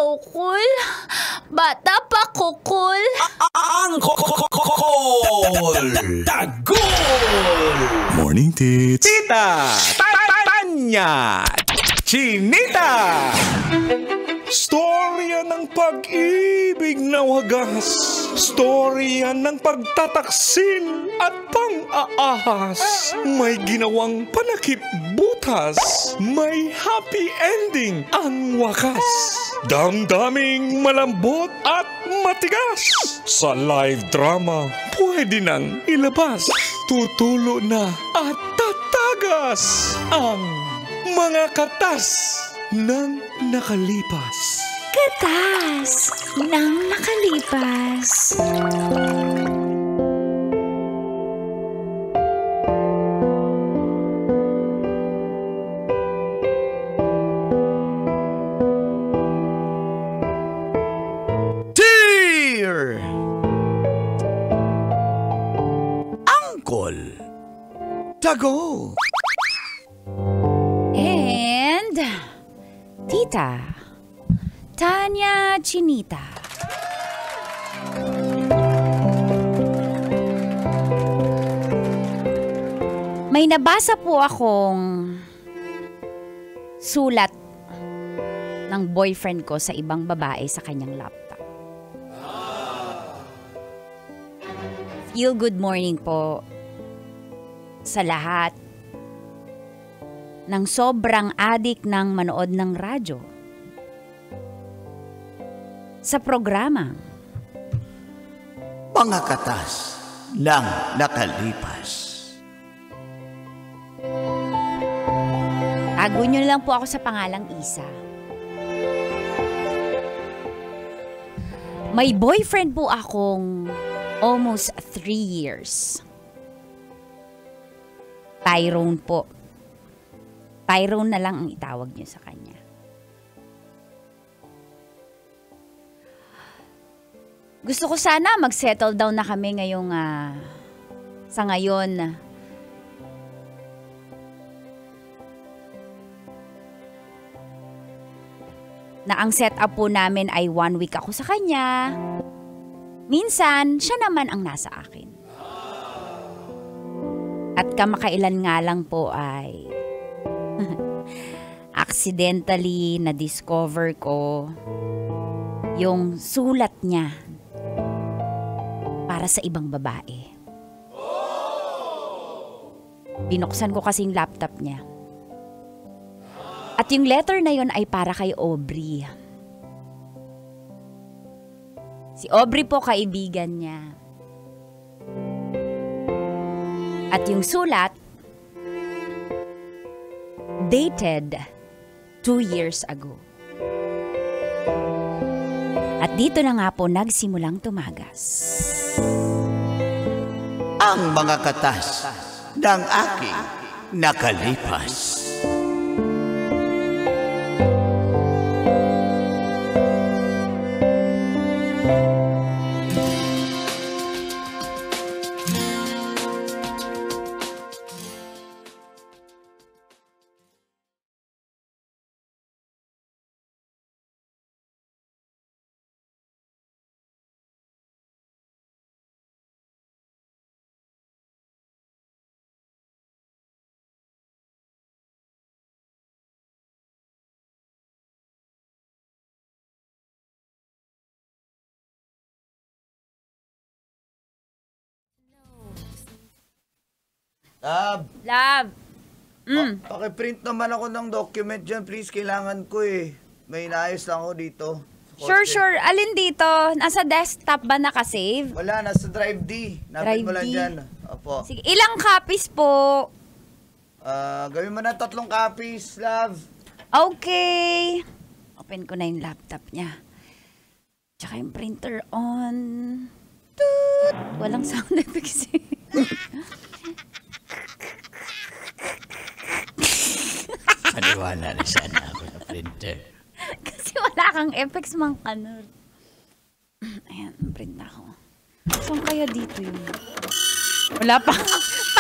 ukol. Bata pa kukul. Ang kokokokol. Tagol. Morning, tits. Tita. Tanya. Chinita. Storya ng pag-ibig na wagas. Storya ng pagtataksil at pang-aahas. May ginawang panakip butas. May happy ending ang wakas. Damdaming malambot at matigas. Sa live drama, pwede nang ilabas. Tutulo na at tatagas ang mga katas ng nakalipas. Katas ng nakalipas. Dear Uncle Tago And Tita Tanya Chinita. May nabasa po akong sulat ng boyfriend ko sa ibang babae sa kanyang laptop. Feel good morning po sa lahat ng sobrang adik ng manood ng radyo. Sa programa, Mga katas ng nakalipas. tago nyo lang po ako sa pangalang Isa. May boyfriend po akong almost 3 years. Tyrone po. Tyrone na lang ang itawag nyo sa kanya. Gusto ko sana mag-settle down na kami ngayong sa ngayon. Na ang setup po namin ay 1 week ako sa kanya. Minsan, siya naman ang nasa akin. At kamakailan nga lang po ay accidentally na-discover ko yung sulat niya para sa ibang babae. Binuksan ko kasing laptop niya. At yung letter na yun ay para kay Aubrey. Si Aubrey po kaibigan niya. At yung sulat, dated 2 years ago. At dito na nga po nagsimulang tumagas. Ang mga katas ng aking nakalipas. Love. Pakiprint naman ako ng document dyan, please. Kailangan ko eh. May inaayos lang ako dito. Sure. Alin dito? Nasa desktop ba nakasave? Wala, nasa Drive D. Napin mo lang Drive D. dyan. Opo. Sige, ilang copies po? Gawin mo na 3 copies, love. Okay. Open ko na yung laptop niya. Tsaka yung printer on. Toot! Walang sound effects eh. Maniwala na sana ako sa printer. Kasi wala kang effects mang kanor. Ayan, print na ako. Saan kaya dito yun? Wala pa.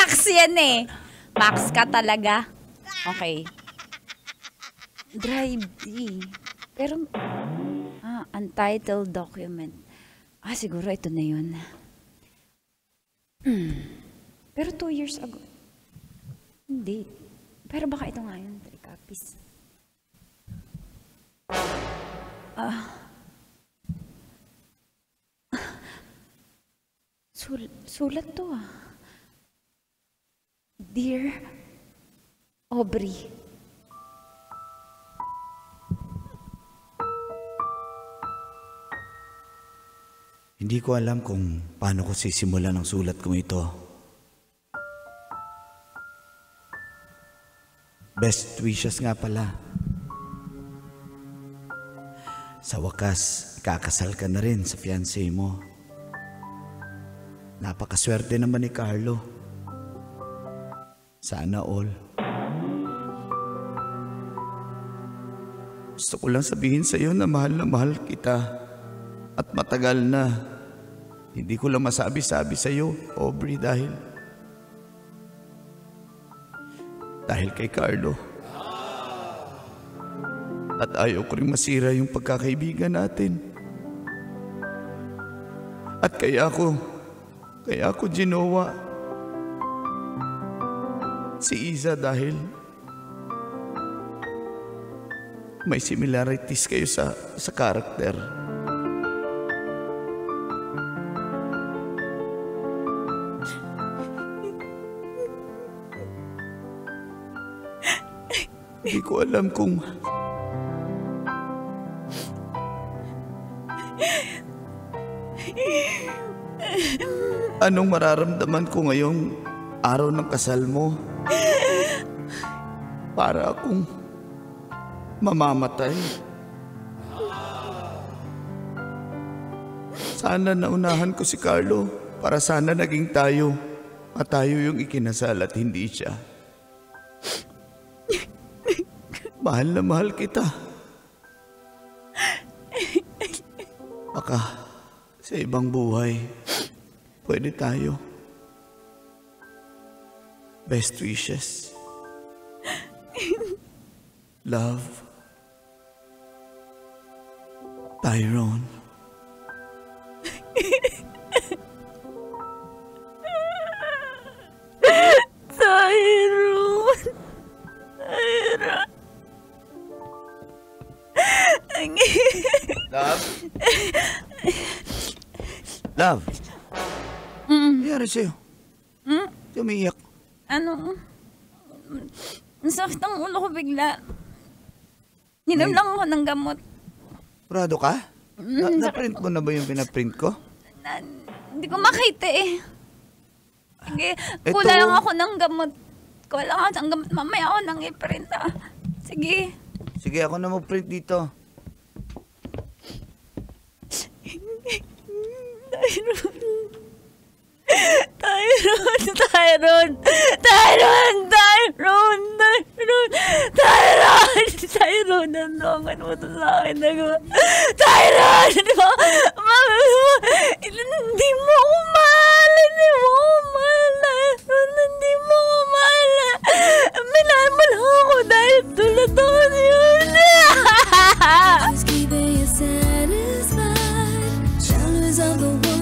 Pax yan eh. Pax ka talaga. Okay. Drive D. Pero, untitled document. Siguro ito na yun. Pero 2 years ago. Hindi. Pero baka ito nga yun, 3 copies. Sulat to Dear Aubrey. Hindi ko alam kung paano ko sisimulan ang sulat kong ito. Best wishes nga pala. Sa wakas, kakasal ka na rin sa fiancé mo. Napakaswerte naman ni Carlo. Sana all. Gusto ko lang sabihin sa iyo na mahal kita. At matagal na. Hindi ko lang masabi-sabi sa iyo, Aubrey, dahil kay Carlo. At ayaw ko rin masira yung pagkakaibigan natin. At kaya ako ginawa si Iza dahil may similarities kayo sa karakter. Hindi ko alam kung anong mararamdaman ko ngayong araw ng kasal mo. Para akong mamamatay. Sana naunahan ko si Carlo para sana naging tayo at tayo yung ikinasal at hindi siya. Mahal na mahal kita. Baka sa ibang buhay, pwede tayo. Best wishes. Love. Tyrone. Love? Love? Nangyari sa'yo? Umiiyak. Ang sakit ang ulo ko bigla. Ninom lang ako ng gamot. Prado ka? Na-print mo na ba yung pinaprint ko? Hindi ko makita Sige, kulang lang ako ng gamot. Kulang ako ng gamot. Mamaya ako nang i-print Sige. Sige, ako na mag-print dito. Tyrone, nanongan mo to sa akin. Tyrone, di ba? Hindi mo ko mahal. Hindi mo ko mahal. Hindi mo ko mahal. Minahal mo lang ako dahil tulad ako yun. Just keeping you satisfied. Shadows of the wonderful.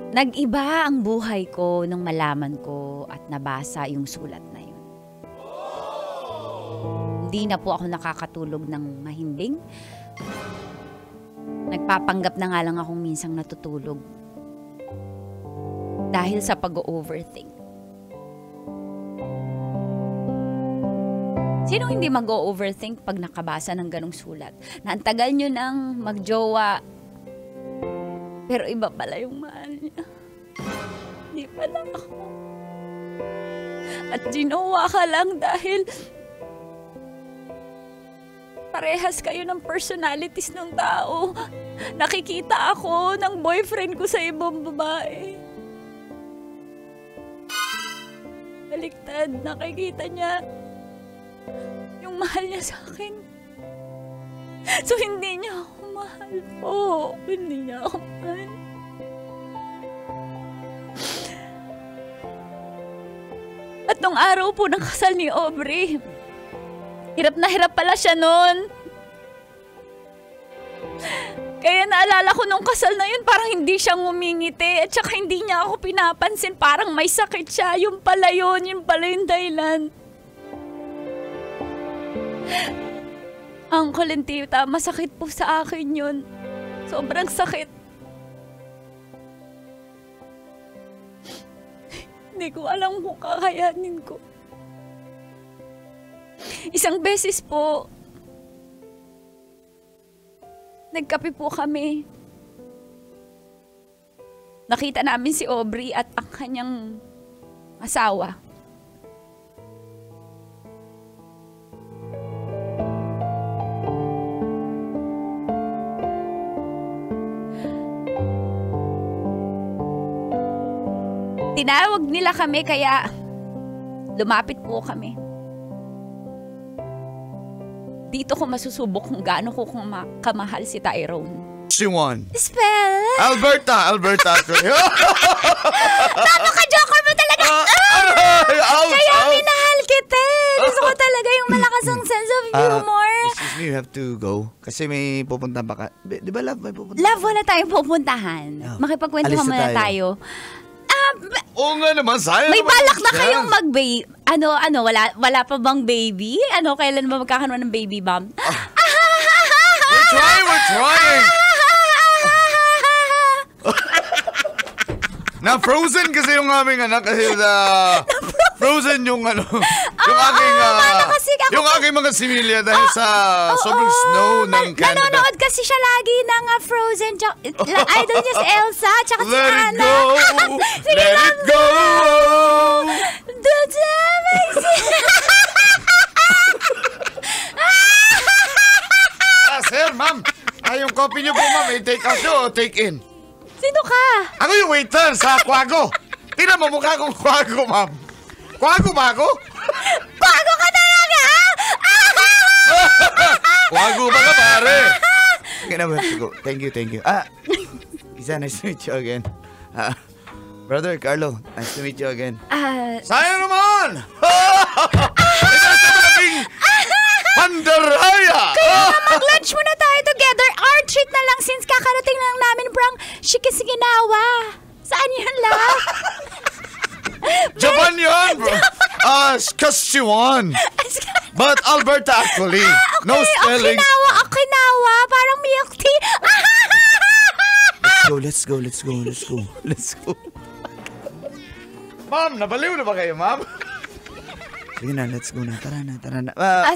Nag-iba ang buhay ko nung malaman ko at nabasa yung sulat na yun. Hindi na po ako nakakatulog ng mahimbing. Nagpapanggap na nga lang akong minsang natutulog. Dahil sa pag-overthink. Sino hindi mag-overthink pag nakabasa ng ganong sulat? Na ang tagal nyo nang magjowa, pero iba pala yung mahal niya. Hindi pala ako. At ginawa ka lang dahil parehas kayo ng personalities ng tao. Nakikita ako ng boyfriend ko sa ibang babae. baliktad. Nakikita niya yung mahal niya sa akin. So, hindi niya ako mahal po. Hindi niya ako mahal. At nung araw po ng kasal ni Aubrey, hirap na hirap pala siya noon. Kaya naalala ko nung kasal na yun, parang hindi siya ngumingiti. At saka hindi niya ako pinapansin. Parang may sakit siya. Yung pala yung dahilan. Uncle and tita, masakit po sa akin yun. Sobrang sakit. Hindi ko alam kung kakayanin ko. Isang beses po, nagkape po kami. Nakita namin si Aubrey at ang kanyang asawa. Tinawag nila kami kaya lumapit po kami. Dito ko masusubok kung gaano ko kamahal si Tyrone. She won. Spell! Alberta. Napaka-joker mo talaga! Kaya minahal kita! Gusto ko talaga yung malakas ang sense of humor. Excuse me, you have to go. Kasi may pupunta baka. Di ba, Love? May pupunta? Love, wala tayong pupuntahan. Makipagkwentuhan Alis na muna tayo. tayo. Oo nga naman, sayang May naman balak na siya. kayong mag-baby. Wala pa bang baby? Kailan ba magkakaroon ng baby bump? We're trying! Na-frozen kasi yung aming anak kasi frozen yung yung aking yung aking mga similya dahil sa sobrang snow ng Canada. Nanonood kasi siya lagi ng Frozen. Idol niya si Elsa tsaka si Let it Anna. go! Sige Let lang. it go! That's amazing. Sir, ma'am. Yung coffee niyo po, ma'am. I-take out nyo o take in? Sino ka? Ako yung waiter sa Quago. Tingnan mo mukha kong Quago, ma'am. Quago ba ako? Bago ka talaga! Quago ba ka, pare? Okay na, go. Thank you. Isa, nice to meet you again. Brother Carlo, nice to meet you again. Sayang naman! Ito sa malaking pandaraya! Mag-lunch muna tayo together. Our treat na lang since kakarating lang namin from Shikisiginawa. Saan yun lang? Japan yun! Saskatchewan! But Alberta actually. No spelling. Okinawa. Parang milk tea. Let's go. Ma'am, nabaliw na ba kayo, ma'am? Sige na, let's go na. Tara na.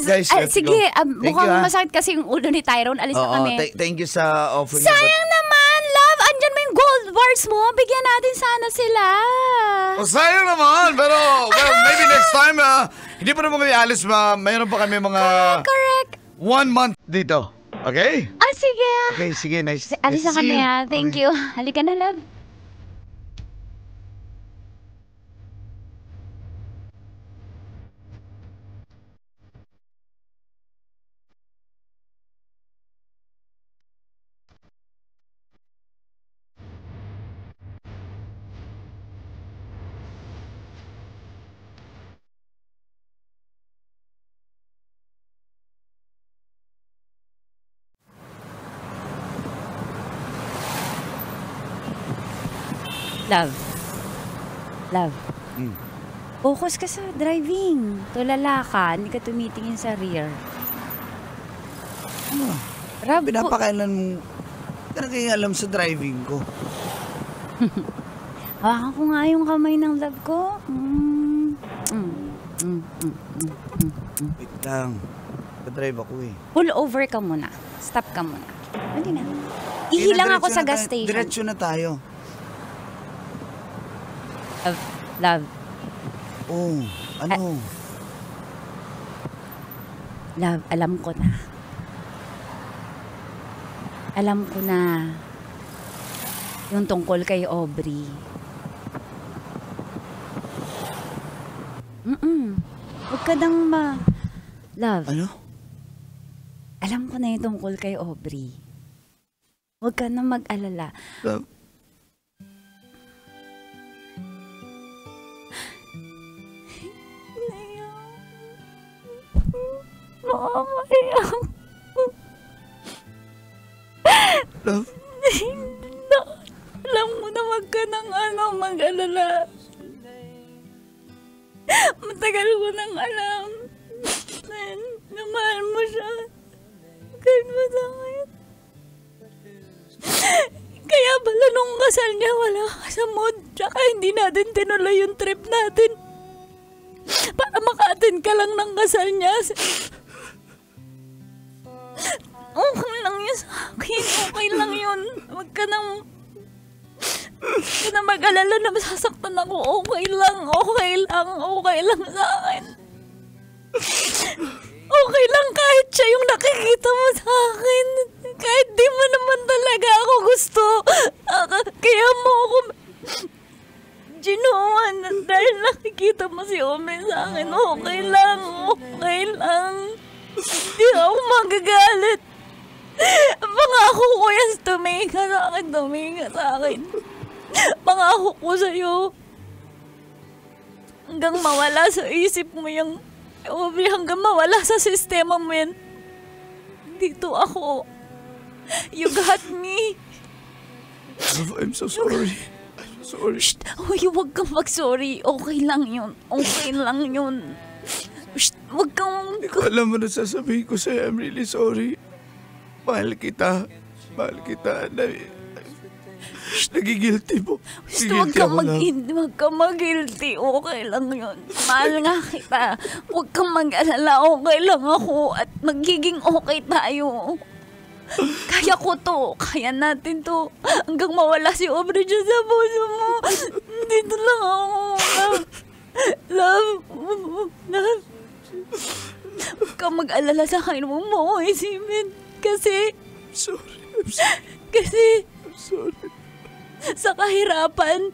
Guys, let's sige, go. mukhang masakit kasi yung ulo ni Tyrone. Alis na kami. Thank you sa offer niyo. Sayang naman, love. Andyan mo yung gold bars mo. Bigyan natin sana sila. Sayang naman, pero maybe next time, hindi pa naman kami alis, mayroon pa kami mga Correct. 1 month dito. Okay? Sige. Okay, sige, nice. Alis na nice to see kami you. ha. Thank you. Halika na, love. Love. Focus ka sa driving. Tulala ka. Hindi ka tumitingin sa rear. Rob, Pinapakailan mo. Talaga yung alam sa driving ko. hawakan ko nga yung kamay ng love ko. Wait lang. Padrive ako eh. Pull over ka muna. Stop ka muna. Hindi na. Ihilang ako sa gas station. Diretso na tayo. Love. Oh, ano? Love, alam ko na. Alam ko na yung tungkol kay Aubrey. Huwag ka nang Love, Ano? alam ko na yung tungkol kay Aubrey. Huwag ka nang mag-alala. Love. Nakakaiyak. Love. Alam mo na wag ka nang mag-alala. Matagal ko nang alam na mahal mo siya. Kahit masakit. Kaya pala nung kasal niya wala ka sa mood. Tsaka hindi natin tinuloy yung trip natin. Para maka-attend ka lang ng kasal niya. Okay lang yun sa akin. Okay lang yun. Huwag ka nang mag-alala na masasaktan ako. Okay lang. Okay lang. Okay lang sa akin. Okay lang kahit siya yung nakikita mo sa akin. Kahit di mo naman talaga ako gusto. Kaya mo ako ginuwan dahil nakikita mo si Ome sa akin. Okay lang. Okay lang. Hindi ako magagalit. Pangako ko yan, tumingin ka sa akin, tumingin ka sa akin. Pangako ko sa'yo. Hanggang mawala sa isip mo yung Aubrey, hanggang mawala sa sistema mo yan. Dito ako. You got me. Love, I'm so sorry. I'm so sorry. Shh! Uy, huwag kang mag-sorry. Okay lang yun. Okay lang yun. Shh! Huwag kang... Hindi ko alam mo na sasabihin ko sa'yo. I'm really sorry. Mahal kita. Mahal kita. Nagigilty po. Basta huwag kang mag-guilty. Okay lang yun. Mahal nga kita. Huwag kang mag-alala. Okay lang ako. At magiging okay tayo. Kaya ko to. Kaya natin to. Hanggang mawala si Aubrey dyan sa puso mo. Dito lang ako. Love. Love. Huwag kang mag-alala sa akin. Huwag mo ako isipin. Kasi... I'm sorry. Kasi... I'm sorry. Sa kahirapan,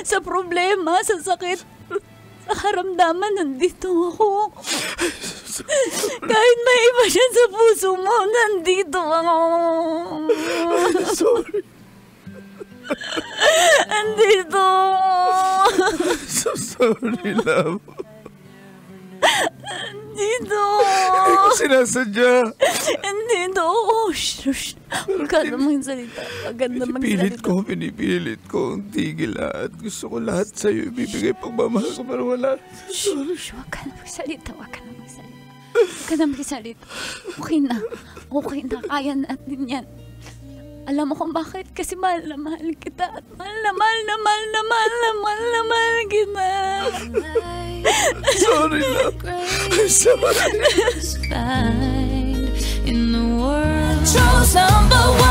sa problema, sa sakit, sa karamdaman, nandito ako. Kahit may iba siya sa puso mo, nandito ako. Sorry. Nandito. So sorry, love. Nandito. Hindi ko sinasadya. Nandito. Shush. Huwag ka namang salita. Huwag ka namang salita. Pinipilit ko ang tigil lahat. Gusto ko lahat sa'yo ibibigay pagmamahal ko pero wala. Sorry. Huwag ka namang salita. Huwag ka namang salita. Huwag ka namang salita. Okay na. Okay na. Kaya natin yan. Alam mo kung bakit? Kasi mahal na mahal kita. At mahal na mahal na mahal na mahal na mahal na mahal kita. Sorry, love. I'm sorry. Find in the world. Chose number one.